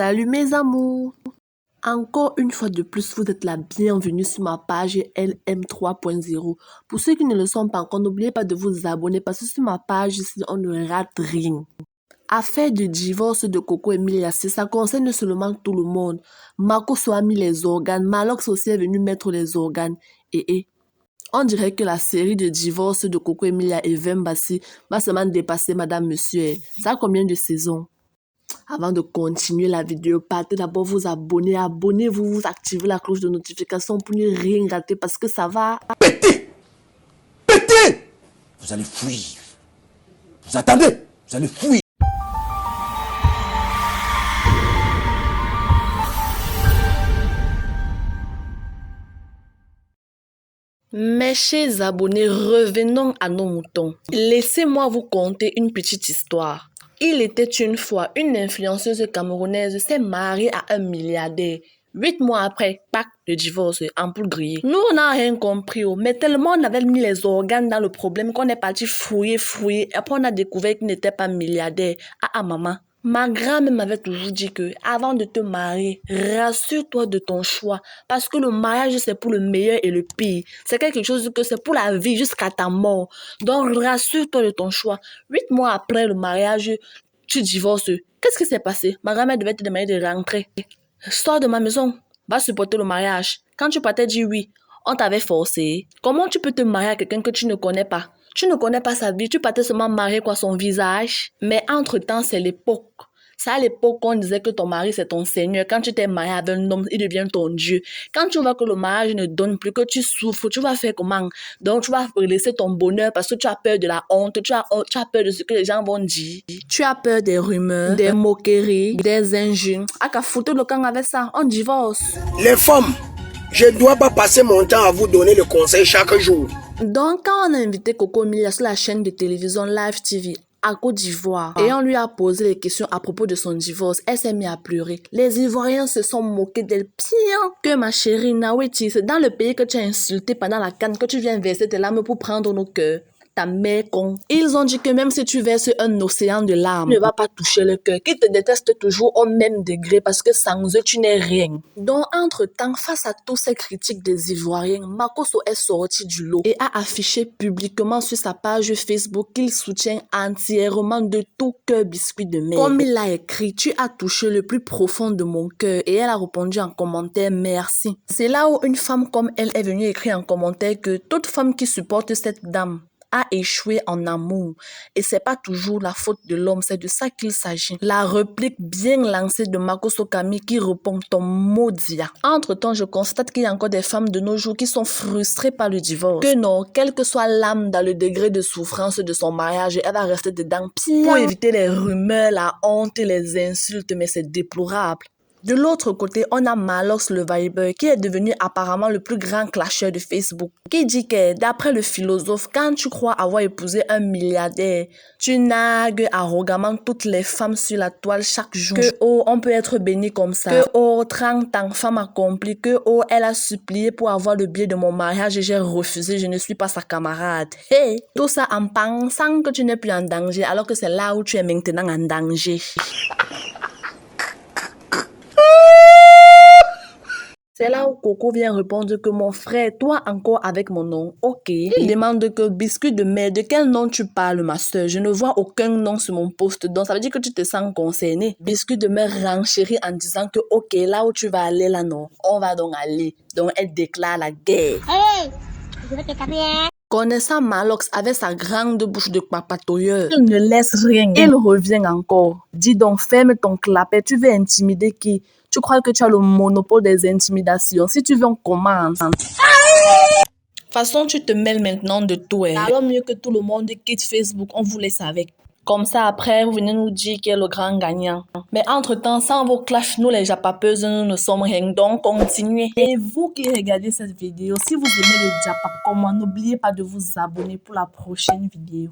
Salut mes amours! Encore une fois de plus, vous êtes la bienvenue sur ma page LM 3.0. Pour ceux qui ne le sont pas encore, n'oubliez pas de vous abonner parce que sur ma page ici, on ne rate rien. Affaire de divorce de Coco et Emilia, ça concerne seulement tout le monde. Makosso a mis les organes, Malox aussi est venu mettre les organes. On dirait que la série de divorce de Coco Emilia et Vembassi va seulement dépasser Madame Monsieur. Ça a combien de saisons? Avant de continuer la vidéo, partez d'abord vous abonner, abonnez-vous, vous activez la cloche de notification pour ne rien rater parce que ça va péter. Péter. Vous allez fuir. Vous attendez, vous allez fuir. Mes chers abonnés, revenons à nos moutons. Laissez-moi vous conter une petite histoire. Il était une fois une influenceuse camerounaise s'est mariée à un milliardaire. 8 mois après, pack de divorce, ampoule grillée. Nous, on n'a rien compris, mais tellement on avait mis les organes dans le problème qu'on est parti fouiller. Après, on a découvert qu'il n'était pas milliardaire. Maman. Ma grand-mère m'avait toujours dit que avant de te marier, rassure-toi de ton choix. Parce que le mariage, c'est pour le meilleur et le pire. C'est quelque chose que c'est pour la vie jusqu'à ta mort. Donc, rassure-toi de ton choix. 8 mois après le mariage, tu divorces. Qu'est-ce qui s'est passé? Ma grand-mère devait te demander de rentrer. Sors de ma maison. Va supporter le mariage. Quand tu partais dire oui, on t'avait forcé. Comment tu peux te marier à quelqu'un que tu ne connais pas? Tu ne connais pas sa vie, tu partais seulement marier son visage. Mais entre-temps, c'est l'époque. C'est à l'époque qu'on disait que ton mari, c'est ton Seigneur. Quand tu t'es marié avec un homme, il devient ton Dieu. Quand tu vois que le mariage ne donne plus, que tu souffres, tu vas faire comment? Donc, tu vas laisser ton bonheur parce que tu as peur de la honte, tu as peur de ce que les gens vont dire. Tu as peur des rumeurs, des moqueries, des injures. Qu'à foutre le camp avec ça, on divorce. Les femmes, je ne dois pas passer mon temps à vous donner le conseil chaque jour. Donc, quand on a invité Coco Emilia sur la chaîne de télévision Live TV à Côte d'Ivoire et on lui a posé des questions à propos de son divorce, elle s'est mise à pleurer. Les Ivoiriens se sont moqués d'elle pire que ma chérie Naweti. C'est dans le pays que tu as insulté pendant la canne que tu viens verser tes larmes pour prendre nos cœurs. Ta mère con. Ils ont dit que même si tu verses un océan de larmes, ne va pas toucher le cœur, qu'ils te détestent toujours au même degré parce que sans eux, tu n'es rien. Donc, entre-temps, face à tous ces critiques des Ivoiriens, Makosso est sorti du lot et a affiché publiquement sur sa page Facebook qu'il soutient entièrement de tout cœur Biscuit de Mer. Comme il l'a écrit, tu as touché le plus profond de mon cœur et elle a répondu en commentaire merci. C'est là où une femme comme elle est venue écrire en commentaire que toute femme qui supporte cette dame a échoué en amour. Et c'est pas toujours la faute de l'homme, c'est de ça qu'il s'agit. La réplique bien lancée de Makosso Camille qui répond ton maudit. Entre-temps, je constate qu'il y a encore des femmes de nos jours qui sont frustrées par le divorce. Que non, quelle que soit l'âme dans le degré de souffrance de son mariage, elle va rester dedans pire pour éviter les rumeurs, la honte et les insultes, mais c'est déplorable. De l'autre côté, on a Malox le Viber qui est devenu apparemment le plus grand clasheur de Facebook. Qui dit que, d'après le philosophe, quand tu crois avoir épousé un milliardaire, tu nagues arrogamment toutes les femmes sur la toile chaque jour. Que oh, on peut être béni comme ça. Que oh, 30 ans, femme accomplie. Que oh, elle a supplié pour avoir le billet de mon mariage et j'ai refusé, je ne suis pas sa camarade. Hey, tout ça en pensant que tu n'es plus en danger alors que c'est là où tu es maintenant en danger. C'est là où Coco vient répondre que mon frère, toi encore avec mon nom, ok. Il demande que Biscuit de Mer, de quel nom tu parles ma soeur? Je ne vois aucun nom sur mon poste, donc ça veut dire que tu te sens concerné. Biscuit de Mer renchérit en disant que ok, là où tu vas aller là non, on va donc aller. Donc elle déclare la guerre. Hey, je vais te taper. Connaissant Malox avec sa grande bouche de papatoyeur, il ne laisse rien. Il revient encore. Dis donc, ferme ton clapet, tu veux intimider qui? Tu crois que tu as le monopole des intimidations? Si tu veux, on commence. De toute façon, tu te mêles maintenant de tout. Alors mieux que tout le monde quitte Facebook, on vous laisse avec. Comme ça, après, vous venez nous dire qui est le grand gagnant. Mais entre-temps, sans vos clashs, nous les japapeuses, nous ne sommes rien. Donc, continuez. Et vous qui regardez cette vidéo, si vous aimez le japap, comment, n'oubliez pas de vous abonner pour la prochaine vidéo.